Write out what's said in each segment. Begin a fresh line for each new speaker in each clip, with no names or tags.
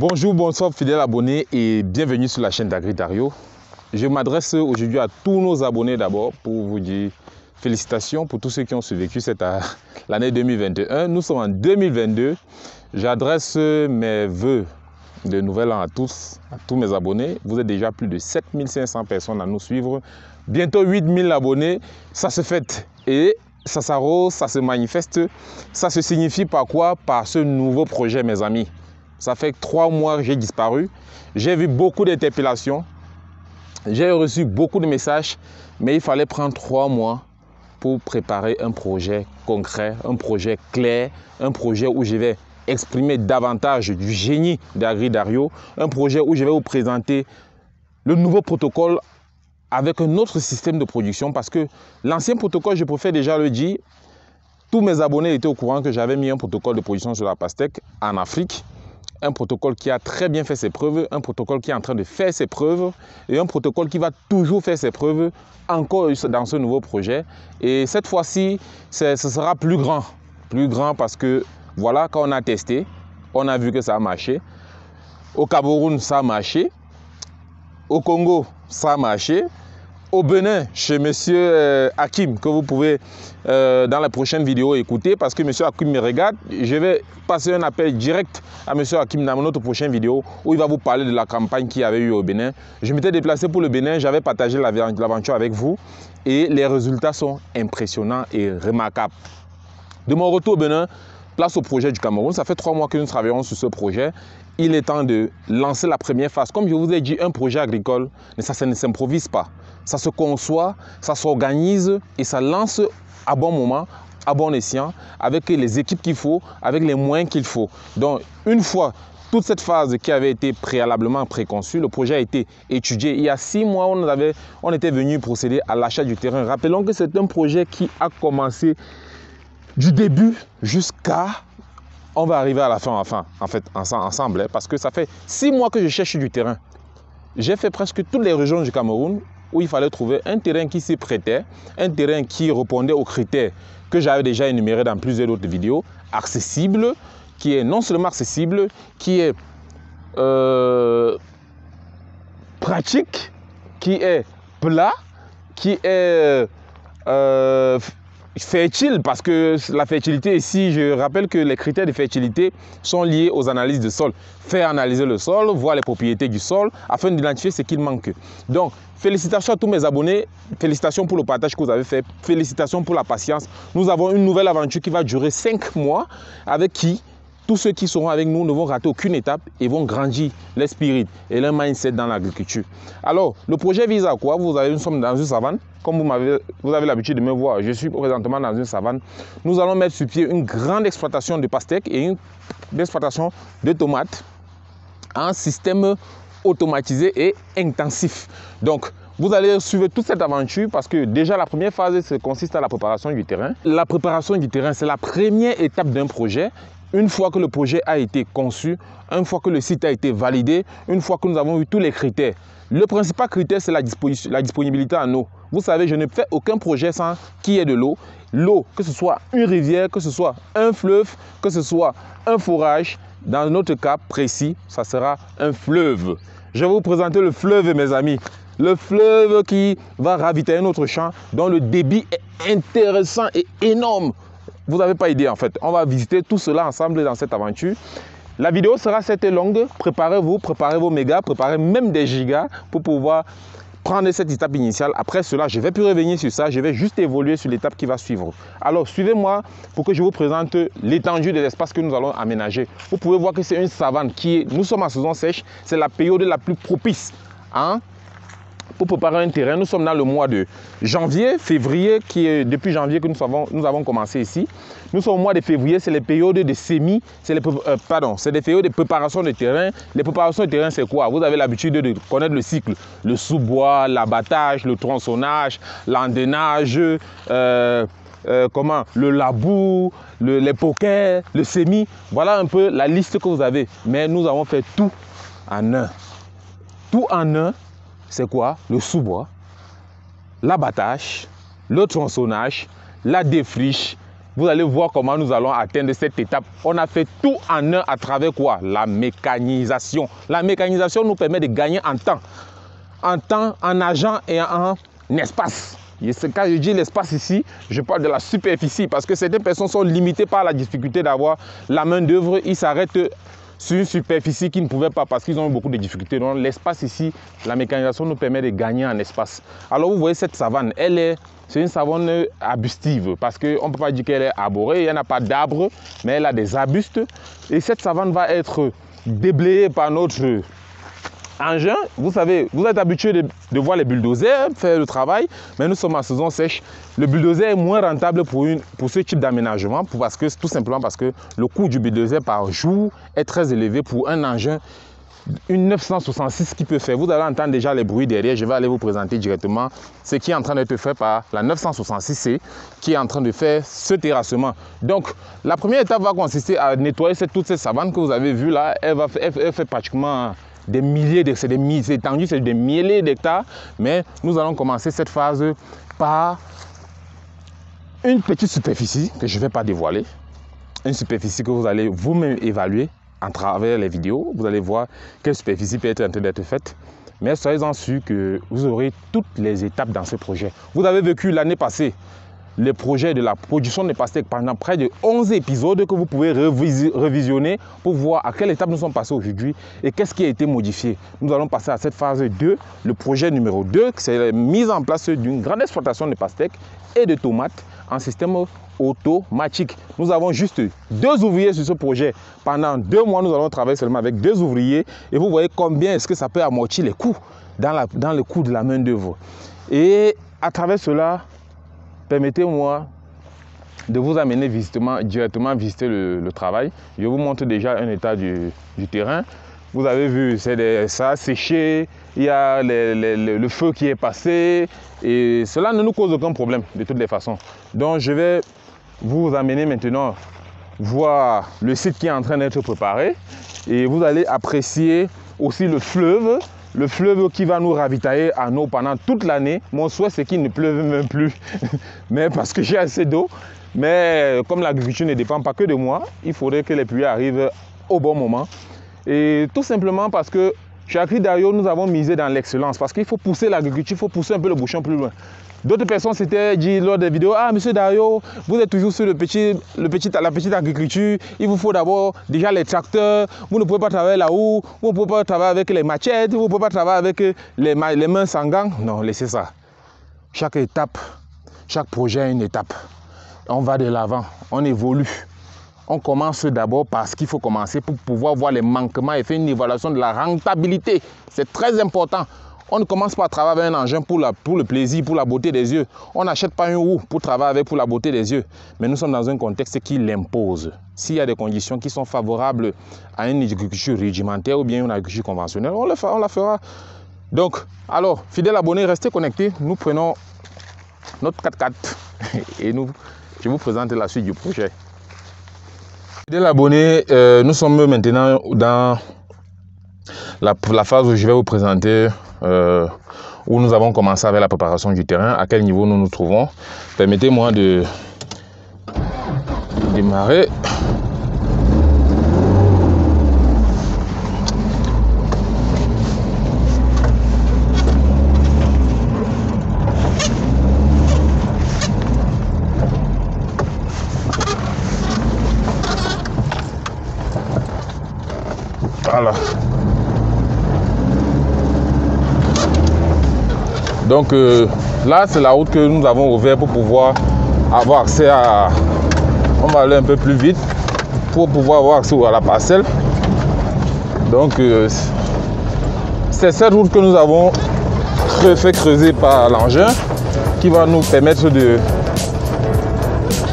Bonjour, bonsoir fidèles abonnés et bienvenue sur la chaîne d'Agri-Dario. Je m'adresse aujourd'hui à tous nos abonnés d'abord pour vous dire félicitations pour tous ceux qui ont survécu l'année 2021. Nous sommes en 2022. J'adresse mes vœux de nouvel an à tous mes abonnés. Vous êtes déjà plus de 7500 personnes à nous suivre. Bientôt 8000 abonnés. Ça se fête et ça s'arrose, ça se manifeste. Ça se signifie par quoi? Par ce nouveau projet, mes amis. Ça fait 3 mois que j'ai disparu. J'ai vu beaucoup d'interpellations. J'ai reçu beaucoup de messages. Mais il fallait prendre 3 mois pour préparer un projet concret, un projet clair, un projet où je vais exprimer davantage du génie d'Agri-Dario, un projet où je vais vous présenter le nouveau protocole avec un autre système de production parce que l'ancien protocole, je préfère déjà le dire, tous mes abonnés étaient au courant que j'avais mis un protocole de production sur la pastèque en Afrique. Un protocole qui a très bien fait ses preuves, un protocole qui est en train de faire ses preuves et un protocole qui va toujours faire ses preuves encore dans ce nouveau projet. Et cette fois-ci, ce sera plus grand parce que voilà, quand on a testé, on a vu que ça a marché. Au Cameroun, ça a marché. Au Congo, ça a marché. Au Bénin, chez monsieur Hakim, que vous pouvez dans la prochaine vidéo écouter parce que monsieur Hakim me regarde. Je vais passer un appel direct à monsieur Hakim dans notre prochaine vidéo où il va vous parler de la campagne qu'il y avait eu au Bénin. Je m'étais déplacé pour le Bénin, j'avais partagé l'aventure avec vous et les résultats sont impressionnants et remarquables. De mon retour au Bénin, place au projet du Cameroun. Ça fait 3 mois que nous travaillons sur ce projet. Il est temps de lancer la première phase. Comme je vous ai dit, un projet agricole, ça ne s'improvise pas. Ça se conçoit, ça s'organise et ça lance à bon moment, à bon escient, avec les équipes qu'il faut, avec les moyens qu'il faut. Donc, une fois toute cette phase qui avait été préalablement préconçue, le projet a été étudié. Il y a 6 mois, on était venu procéder à l'achat du terrain. Rappelons que c'est un projet qui a commencé du début jusqu'à... On va arriver à la fin, en fait, ensemble, parce que ça fait 6 mois que je cherche du terrain. J'ai fait presque toutes les régions du Cameroun où il fallait trouver un terrain qui s'y prêtait, un terrain qui répondait aux critères que j'avais déjà énumérés dans plusieurs autres vidéos, accessible, qui est non seulement accessible, qui est pratique, qui est plat, qui est fertile, parce que la fertilité ici, je rappelle que les critères de fertilité sont liés aux analyses de sol. Faire analyser le sol, voir les propriétés du sol, afin d'identifier ce qu'il manque. Donc, félicitations à tous mes abonnés, félicitations pour le partage que vous avez fait, félicitations pour la patience. Nous avons une nouvelle aventure qui va durer 5 mois, avec qui tous ceux qui seront avec nous ne vont rater aucune étape et vont grandir l'esprit et leur mindset dans l'agriculture. Alors, le projet vise à quoi? Nous sommes dans une savane. Comme vous avez l'habitude de me voir, je suis présentement dans une savane. Nous allons mettre sur pied une grande exploitation de pastèques et une exploitation de tomates en système automatisé et intensif. Donc, vous allez suivre toute cette aventure parce que déjà la première phase consiste à la préparation du terrain. La préparation du terrain, c'est la première étape d'un projet. Une fois que le projet a été conçu, une fois que le site a été validé, une fois que nous avons eu tous les critères, le principal critère, c'est la disponibilité en eau. Vous savez, je ne fais aucun projet sans qu'il y ait de l'eau. L'eau, que ce soit une rivière, que ce soit un fleuve, que ce soit un forage, dans notre cas précis, ça sera un fleuve. Je vais vous présenter le fleuve, mes amis. Le fleuve qui va ravitailler notre champ, dont le débit est intéressant et énorme. Vous n'avez pas idée en fait. On va visiter tout cela ensemble dans cette aventure. La vidéo sera cette longue. Préparez-vous, préparez vos mégas, préparez même des gigas pour pouvoir prendre cette étape initiale. Après cela, je ne vais plus revenir sur ça. Je vais juste évoluer sur l'étape qui va suivre. Alors, suivez-moi pour que je vous présente l'étendue de l'espace que nous allons aménager. Vous pouvez voir que c'est une savane nous sommes en saison sèche. C'est la période la plus propice. Pour préparer un terrain, nous sommes dans le mois de janvier, février, qui est depuis janvier que nous avons commencé ici. Nous sommes au mois de février, c'est les périodes de semis, c'est des périodes de préparation de terrain. Les préparations de terrain, c'est quoi? Vous avez l'habitude de connaître le cycle. Le sous-bois, l'abattage, le tronçonnage, l'endainage, le labour, les poquets, le semis. Voilà un peu la liste que vous avez. Mais nous avons fait tout en un. Tout en un. C'est quoi? Le sous-bois, l'abattage, le tronçonnage, la défriche, vous allez voir comment nous allons atteindre cette étape. On a fait tout en un à travers quoi? La mécanisation. La mécanisation nous permet de gagner en temps, en argent et en espace. Et quand je dis l'espace ici, je parle de la superficie parce que certaines personnes sont limitées par la difficulté d'avoir la main d'œuvre. Ils s'arrêtent sur une superficie qu'ils ne pouvaient pas parce qu'ils ont eu beaucoup de difficultés. Donc l'espace ici, la mécanisation nous permet de gagner en espace. Alors vous voyez cette savane, c'est une savane arbustive parce qu'on ne peut pas dire qu'elle est arborée, il n'y en a pas d'arbres, mais elle a des arbustes. Et cette savane va être déblayée par notre engin. Vous savez, vous êtes habitué de voir les bulldozers faire le travail, mais nous sommes en saison sèche. Le bulldozer est moins rentable pour ce type d'aménagement, tout simplement parce que le coût du bulldozer par jour est très élevé pour un engin, une 966 qui peut faire. Vous allez entendre déjà les bruits derrière. Je vais aller vous présenter directement ce qui est en train d'être fait par la 966C qui est en train de faire ce terrassement. Donc, la première étape va consister à nettoyer toute cette savane que vous avez vue là. Elle fait pratiquement des milliers de, c'est étendu, c'est des milliers d'hectares, mais nous allons commencer cette phase par une petite superficie que je ne vais pas dévoiler, une superficie que vous allez vous-même évaluer à travers les vidéos. Vous allez voir quelle superficie peut être en train d'être faite, mais soyez-en sûrs que vous aurez toutes les étapes dans ce projet. Vous avez vécu l'année passée les projets de la production de pastèques pendant près de 11 épisodes que vous pouvez revisionner pour voir à quelle étape nous sommes passés aujourd'hui et qu'est-ce qui a été modifié. Nous allons passer à cette phase 2, le projet numéro 2, c'est la mise en place d'une grande exploitation de pastèques et de tomates en système automatique. Nous avons juste 2 ouvriers sur ce projet. Pendant 2 mois, nous allons travailler seulement avec 2 ouvriers et vous voyez combien est-ce que ça peut amortir les coûts dans le coût de la main d'œuvre. Et à travers cela, permettez-moi de vous amener directement visiter le travail. Je vous montre déjà un état du terrain. Vous avez vu, ça a séché, il y a le feu qui est passé et cela ne nous cause aucun problème de toutes les façons. Donc je vais vous amener maintenant voir le site qui est en train d'être préparé et vous allez apprécier aussi le fleuve qui va nous ravitailler en eau pendant toute l'année. Mon souhait, c'est qu'il ne pleuve même plus, mais parce que j'ai assez d'eau. Mais comme l'agriculture ne dépend pas que de moi, il faudrait que les pluies arrivent au bon moment. Et tout simplement parce que chez Agri Dario, nous avons misé dans l'excellence. Parce qu'il faut pousser l'agriculture, il faut pousser un peu le bouchon plus loin. D'autres personnes s'étaient dit lors des vidéos, ah monsieur Dario, vous êtes toujours sur la petite agriculture, il vous faut d'abord déjà les tracteurs, vous ne pouvez pas travailler là-haut, vous ne pouvez pas travailler avec les machettes, vous ne pouvez pas travailler avec les mains sans gants. Non, laissez ça. Chaque étape, chaque projet a une étape. On va de l'avant, on évolue. On commence d'abord par ce qu'il faut commencer pour pouvoir voir les manquements et faire une évaluation de la rentabilité. C'est très important. On ne commence pas à travailler avec un engin pour le plaisir, pour la beauté des yeux. On n'achète pas une roue pour travailler avec pour la beauté des yeux. Mais nous sommes dans un contexte qui l'impose. S'il y a des conditions qui sont favorables à une agriculture rudimentaire ou bien une agriculture conventionnelle, on la fera. Donc, alors, fidèles abonnés, restez connectés. Nous prenons notre 4x4 et je vous présente la suite du projet. Fidèles abonnés, nous sommes maintenant dans la phase où je vais vous présenter où nous avons commencé avec la préparation du terrain, à quel niveau nous nous trouvons. Permettez-moi de démarrer. Voilà. Donc là, c'est la route que nous avons ouverte pour pouvoir avoir accès à... On va aller un peu plus vite pour pouvoir avoir accès à la parcelle. Donc c'est cette route que nous avons fait creuser par l'engin qui va nous permettre de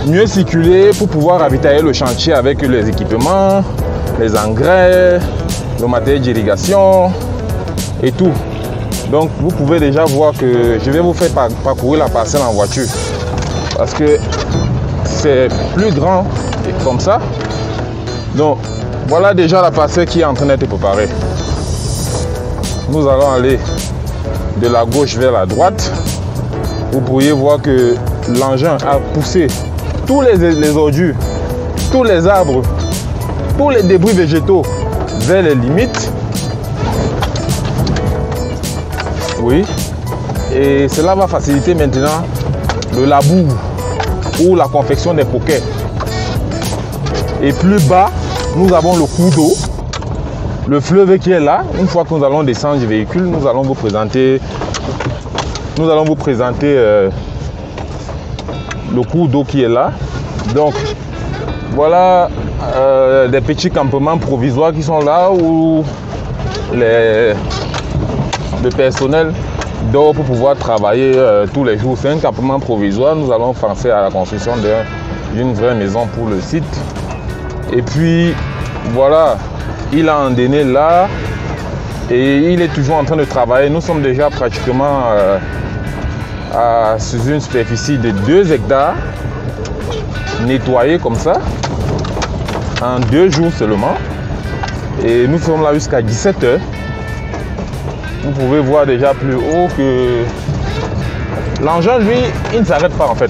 mieux circuler pour pouvoir ravitailler le chantier avec les équipements, les engrais, le matériel d'irrigation et tout. Donc vous pouvez déjà voir que je vais vous faire parcourir la parcelle en voiture parce que c'est plus grand comme ça. Donc voilà déjà la parcelle qui est en train d'être préparée. Nous allons aller de la gauche vers la droite. Vous pourriez voir que l'engin a poussé tous les ordures, tous les arbres, tous les débris végétaux vers les limites. Oui. Et cela va faciliter maintenant le labour ou la confection des poquets. Et plus bas, nous avons le cours d'eau, le fleuve qui est là. Une fois que nous allons descendre du véhicule, nous allons vous présenter le cours d'eau qui est là. Donc voilà des petits campements provisoires qui sont là où le personnel dort pour pouvoir travailler tous les jours. C'est un campement provisoire. Nous allons penser à la construction d'une vraie maison pour le site. Et puis voilà, il a endonné là et il est toujours en train de travailler. Nous sommes déjà pratiquement sur une superficie de 2 hectares nettoyés comme ça en 2 jours seulement. Et nous sommes là jusqu'à 17 h. Vous pouvez voir déjà plus haut que l'engin, lui, il ne s'arrête pas en fait.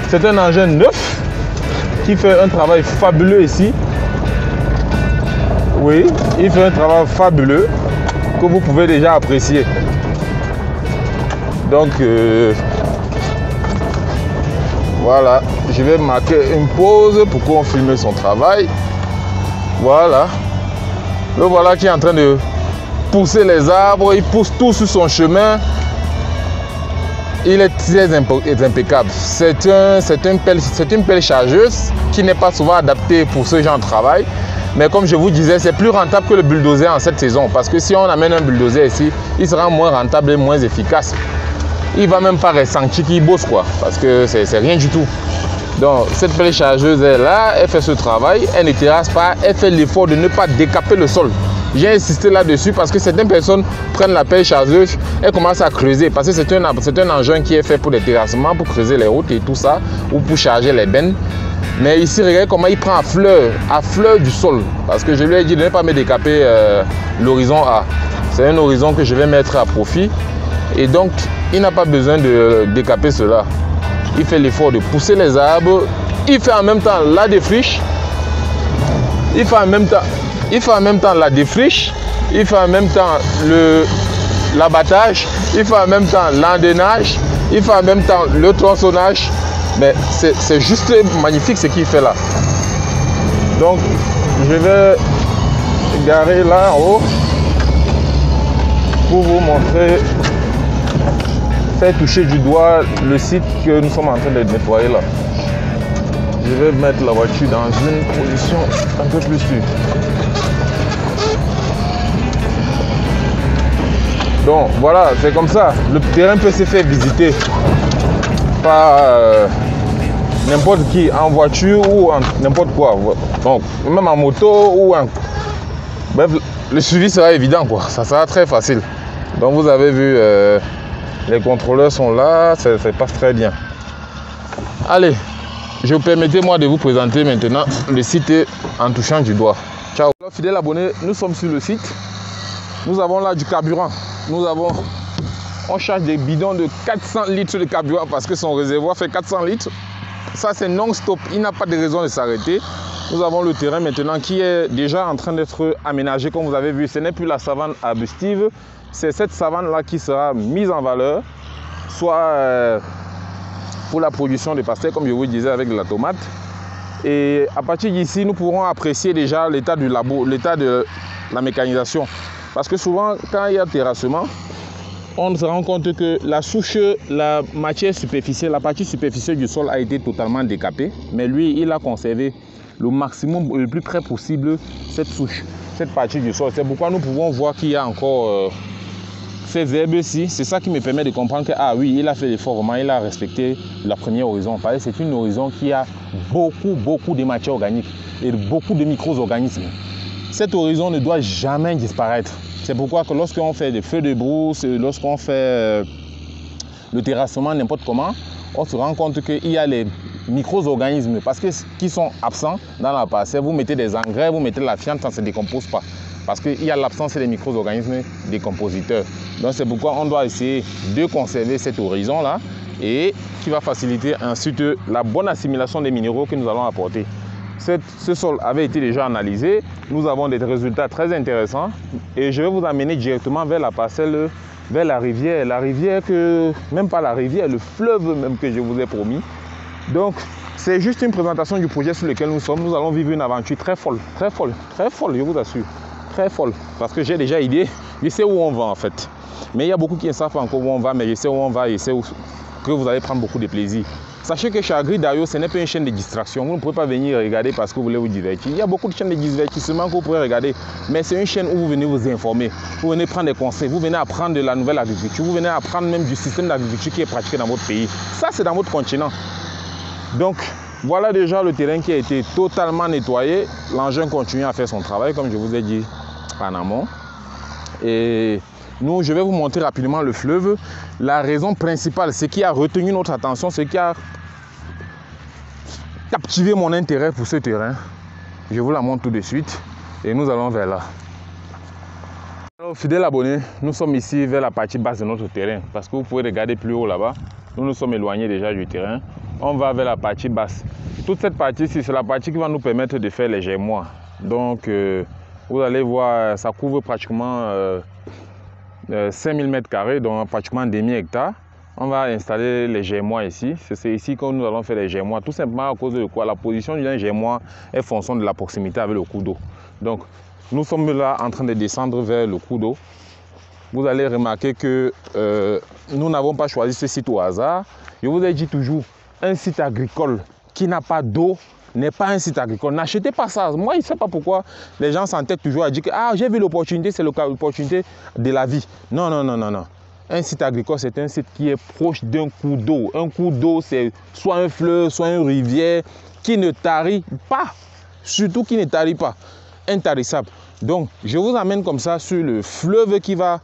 C'est un engin neuf qui fait un travail fabuleux ici. Oui, il fait un travail fabuleux que vous pouvez déjà apprécier. Donc, voilà, je vais marquer une pause pour qu'on filme son travail. Voilà. Le voilà qui est en train de pousser les arbres, il pousse tout sur son chemin. Il est très impeccable. C'est une pelle chargeuse qui n'est pas souvent adaptée pour ce genre de travail. Mais comme je vous disais, c'est plus rentable que le bulldozer en cette saison. Parce que si on amène un bulldozer ici, il sera moins rentable et moins efficace. Il ne va même pas ressentir qu'il bosse quoi. Parce que c'est rien du tout. Donc cette pelle chargeuse est là, elle fait ce travail, elle ne terrasse pas, elle fait l'effort de ne pas décaper le sol. J'ai insisté là-dessus parce que certaines personnes prennent la pelle chargeuse et commencent à creuser. Parce que c'est un engin qui est fait pour les terrassements, pour creuser les routes et tout ça, ou pour charger les bennes. Mais ici, regardez comment il prend à fleur du sol. Parce que je lui ai dit de ne pas me décaper l'horizon A. C'est un horizon que je vais mettre à profit. Et donc, il n'a pas besoin de décaper cela. Il fait l'effort de pousser les arbres. Il fait en même temps la défriche. Il fait en même temps la défriche. Il fait en même temps l'abattage. Il fait en même temps l'endainage. Il fait en même temps le tronçonnage. Mais c'est juste magnifique ce qu'il fait là. Donc, je vais garer là en haut pour vous montrer, faire toucher du doigt le site que nous sommes en train de nettoyer là. Je vais mettre la voiture dans une position un peu plus sûre. Donc voilà, c'est comme ça. Le terrain peut se faire visiter par n'importe qui, en voiture ou en n'importe quoi. Donc, même en moto ou en... Bref, le suivi sera évident quoi. Ça sera très facile. Donc vous avez vu, les contrôleurs sont là, ça passe très bien. Allez, je vous permettez-moi de vous présenter maintenant le site en touchant du doigt. Ciao. Alors, fidèles abonnés, nous sommes sur le site. Nous avons là du carburant. On charge des bidons de 400 litres de carburant parce que son réservoir fait 400 litres. Ça, c'est non-stop. Il n'a pas de raison de s'arrêter. Nous avons le terrain maintenant qui est déjà en train d'être aménagé. Comme vous avez vu, ce n'est plus la savane arbustive. C'est cette savane-là qui sera mise en valeur, soit pour la production de pastèques, comme je vous disais, avec de la tomate. Et à partir d'ici, nous pourrons apprécier déjà l'état du labo, l'état de la mécanisation. Parce que souvent, quand il y a terrassement, on se rend compte que la souche, la matière superficielle, la partie superficielle du sol a été totalement décapée. Mais lui, il a conservé le maximum, le plus près possible, cette souche, cette partie du sol. C'est pourquoi nous pouvons voir qu'il y a encore ces herbes-ci. C'est ça qui me permet de comprendre que, ah oui, il a fait l'effort, vraiment, il a respecté la première horizon. Parce que c'est une horizon qui a beaucoup de matière organique et beaucoup de micro-organismes. Cette horizon ne doit jamais disparaître. C'est pourquoi que lorsqu'on fait des feux de brousse, lorsqu'on fait le terrassement n'importe comment, on se rend compte qu'il y a les micro-organismes qui sont absents dans la parcelle. Vous mettez des engrais, vous mettez de la fiente, ça ne se décompose pas. Parce qu'il y a l'absence des micro-organismes décompositeurs. Donc c'est pourquoi on doit essayer de conserver cet horizon-là et qui va faciliter ensuite la bonne assimilation des minéraux que nous allons apporter. Ce sol avait été déjà analysé, nous avons des résultats très intéressants et je vais vous amener directement vers la parcelle, vers la rivière que, même pas la rivière, le fleuve même que je vous ai promis. Donc c'est juste une présentation du projet sur lequel nous sommes. Nous allons vivre une aventure très folle, je vous assure, très folle, parce que j'ai déjà idée, je sais où on va en fait. Mais il y a beaucoup qui ne savent pas encore où on va, mais je sais où on va et je sais que vous allez prendre beaucoup de plaisir. Sachez que chez AgriDario, ce n'est pas une chaîne de distraction. Vous ne pouvez pas venir regarder parce que vous voulez vous divertir. Il y a beaucoup de chaînes de divertissement que vous pouvez regarder, mais c'est une chaîne où vous venez vous informer, vous venez prendre des conseils, vous venez apprendre de la nouvelle agriculture, vous venez apprendre même du système d'agriculture qui est pratiqué dans votre pays. Ça, c'est dans votre continent. Donc, voilà déjà le terrain qui a été totalement nettoyé. L'engin continue à faire son travail, comme je vous ai dit en amont. Et nous, je vais vous montrer rapidement le fleuve. La raison principale, ce qui a retenu notre attention, ce qui a captivé mon intérêt pour ce terrain, je vous la montre tout de suite et nous allons vers là. Alors, fidèles abonnés, nous sommes ici vers la partie basse de notre terrain parce que vous pouvez regarder plus haut là-bas. Nous nous sommes éloignés déjà du terrain. On va vers la partie basse. Toute cette partie-ci, c'est la partie qui va nous permettre de faire les germois. Donc, vous allez voir, ça couvre pratiquement 5000 m², donc pratiquement demi-hectare. On va installer les germois ici. C'est ici que nous allons faire les germois. Tout simplement à cause de quoi? La position du germois est fonction de la proximité avec le cours d'eau. Donc, nous sommes là en train de descendre vers le cours d'eau. Vous allez remarquer que nous n'avons pas choisi ce site au hasard. Je vous ai dit toujours, un site agricole qui n'a pas d'eau n'est pas un site agricole. N'achetez pas ça. Moi, je ne sais pas pourquoi les gens s'entêtent toujours à dire que j'ai vu l'opportunité, c'est l'opportunité de la vie. Non, non, non, non, non. Un site agricole, c'est un site qui est proche d'un cours d'eau. Un cours d'eau, c'est soit un fleuve, soit une rivière qui ne tarit pas. Surtout qui ne tarit pas. Intarissable. Donc, je vous amène comme ça sur le fleuve qui va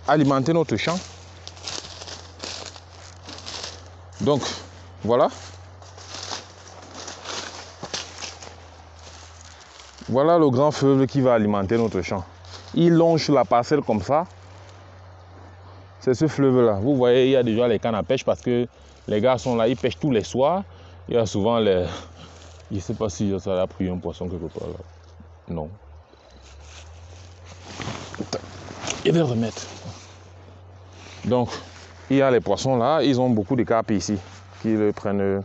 alimenter notre champ. Donc, voilà. Voilà le grand fleuve qui va alimenter notre champ. Il longe la parcelle comme ça. C'est ce fleuve-là. Vous voyez, il y a déjà les cannes à pêche parce que les gars sont là, ils pêchent tous les soirs. Il y a souvent les... Je ne sais pas si ça a pris un poisson quelque part là. Non. Je vais le remettre. Donc, il y a les poissons là. Ils ont beaucoup de carpes ici qui le prennent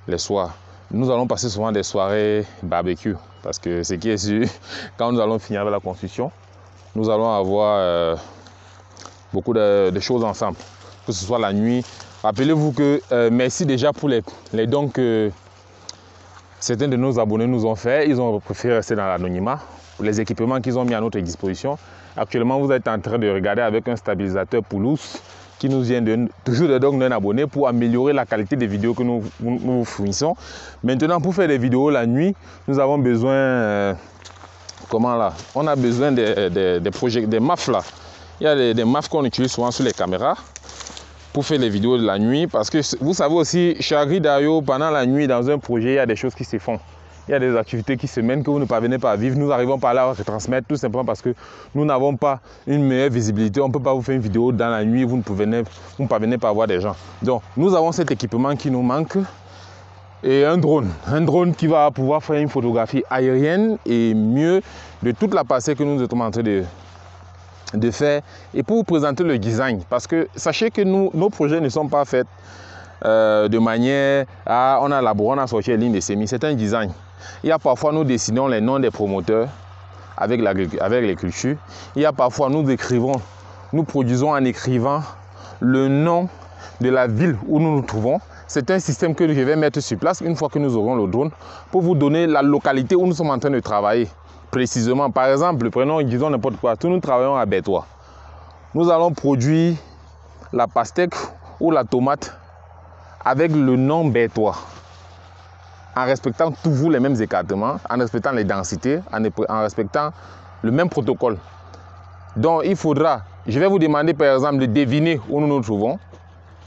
les soirs. Nous allons passer souvent des soirées barbecue parce que ce qui est sûr, quand nous allons finir avec la construction, nous allons avoir beaucoup de choses ensemble, que ce soit la nuit. Rappelez-vous que merci déjà pour les dons que certains de nos abonnés nous ont fait. Ils ont préféré rester dans l'anonymat. Les équipements qu'ils ont mis à notre disposition. Actuellement, vous êtes en train de regarder avec un stabilisateur Poulos qui nous vient toujours de dons d'un abonné pour améliorer la qualité des vidéos que nous vous fournissons. Maintenant, pour faire des vidéos la nuit, nous avons besoin, comment là? On a besoin des MAF là. Il y a des MAF qu'on utilise souvent sur les caméras pour faire les vidéos de la nuit. Parce que vous savez aussi, chez AgriDario, pendant la nuit, dans un projet, il y a des choses qui se font. Il y a des activités qui se mènent que vous ne parvenez pas à vivre. Nous n'arrivons pas à la retransmettre tout simplement parce que nous n'avons pas une meilleure visibilité. On ne peut pas vous faire une vidéo dans la nuit, vous ne parvenez pas à voir des gens. Donc, nous avons cet équipement qui nous manque et un drone qui va pouvoir faire une photographie aérienne et mieux de toute la parcelle que nous sommes en train de faire et pour vous présenter le design. Parce que sachez que nos projets ne sont pas faits de manière à on a élaboré, on a sorti les lignes de semis. C'est un design. Il y a parfois nous dessinons les noms des promoteurs avec les cultures. Il y a parfois nous produisons en écrivant le nom de la ville où nous nous trouvons. C'est un système que je vais mettre sur place une fois que nous aurons le drone pour vous donner la localité où nous sommes en train de travailler précisément. Par exemple, prenons, disons n'importe quoi, nous travaillons à Bertois. Nous allons produire la pastèque ou la tomate avec le nom Bertois, en respectant toujours les mêmes écartements, en respectant les densités, en respectant le même protocole. Donc il faudra, je vais vous demander par exemple de deviner où nous nous trouvons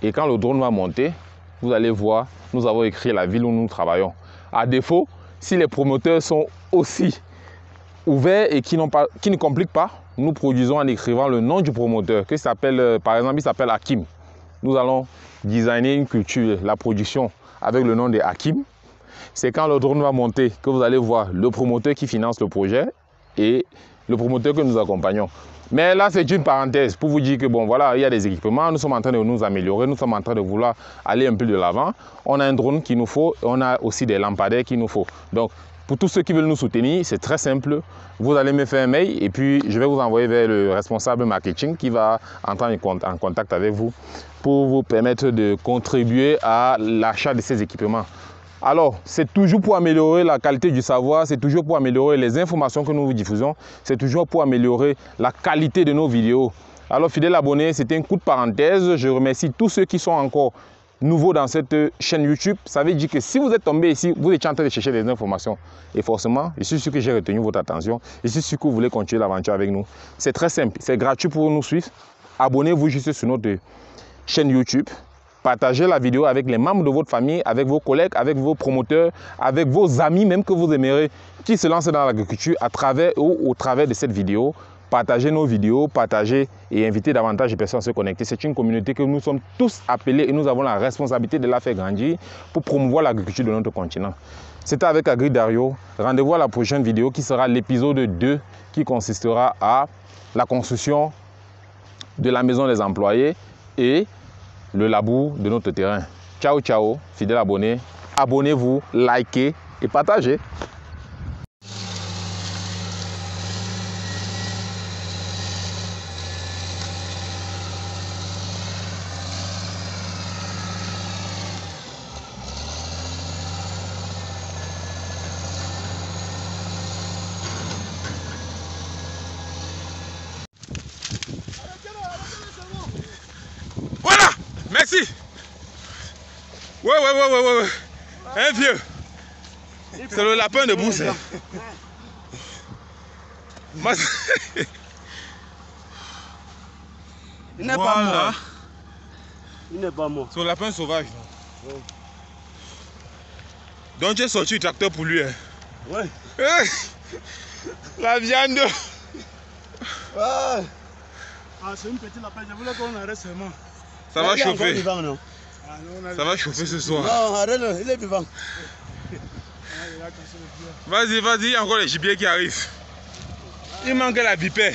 et quand le drone va monter, vous allez voir, nous avons écrit la ville où nous travaillons. À défaut, si les promoteurs sont aussi ouverts et qui ne compliquent pas, nous produisons en écrivant le nom du promoteur, qui s'appelle, par exemple, il s'appelle Hakim. nous allons designer une culture, la production avec le nom de Hakim. C'est quand le drone va monter que vous allez voir le promoteur qui finance le projet et le promoteur que nous accompagnons. Mais là, c'est une parenthèse pour vous dire que bon, voilà, il y a des équipements, nous sommes en train de nous améliorer, nous sommes en train de vouloir aller un peu de l'avant. On a un drone qu'il nous faut, et on a aussi des lampadaires qu'il nous faut. Donc, pour tous ceux qui veulent nous soutenir, c'est très simple. Vous allez me faire un mail et puis je vais vous envoyer vers le responsable marketing qui va entrer en contact avec vous pour vous permettre de contribuer à l'achat de ces équipements. Alors, c'est toujours pour améliorer la qualité du savoir, c'est toujours pour améliorer les informations que nous vous diffusons, c'est toujours pour améliorer la qualité de nos vidéos. Alors, fidèles abonnés, c'était un coup de parenthèse. Je remercie tous ceux qui sont encore nouveaux dans cette chaîne YouTube. Ça veut dire que si vous êtes tombé ici, vous êtes en train de chercher des informations. Et forcément, je suis sûr que j'ai retenu votre attention. Je suis sûr que vous voulez continuer l'aventure avec nous. C'est très simple, c'est gratuit pour nous suivre. Abonnez-vous juste sur notre chaîne YouTube. Partagez la vidéo avec les membres de votre famille, avec vos collègues, avec vos promoteurs, avec vos amis même que vous aimerez, qui se lancent dans l'agriculture à travers ou au travers de cette vidéo. Partagez nos vidéos, partagez et invitez davantage de personnes à se connecter. C'est une communauté que nous sommes tous appelés et nous avons la responsabilité de la faire grandir pour promouvoir l'agriculture de notre continent. C'était avec Agri Dario. Rendez-vous à la prochaine vidéo qui sera l'épisode 2 qui consistera à la construction de la maison des employés et le labour de notre terrain. Ciao, ciao, fidèles abonnés. Abonnez-vous, likez et partagez. Voilà, merci. Ouais. Un vieux. C'est le lapin de Brousse.
Il n'est pas mort. Il n'est pas mort.
C'est le lapin sauvage. Donc tu es sorti du tracteur pour lui. Hein?
Ouais.
La viande.
Ah, c'est une petite lapin. Je voulais qu'on arrête seulement.
Ça va chauffer.
Vivant, non?
Ça va chauffer ce soir.
Non, arrête, il est vivant.
Vas-y, encore les gibiers qui arrivent. Il manque la vipère.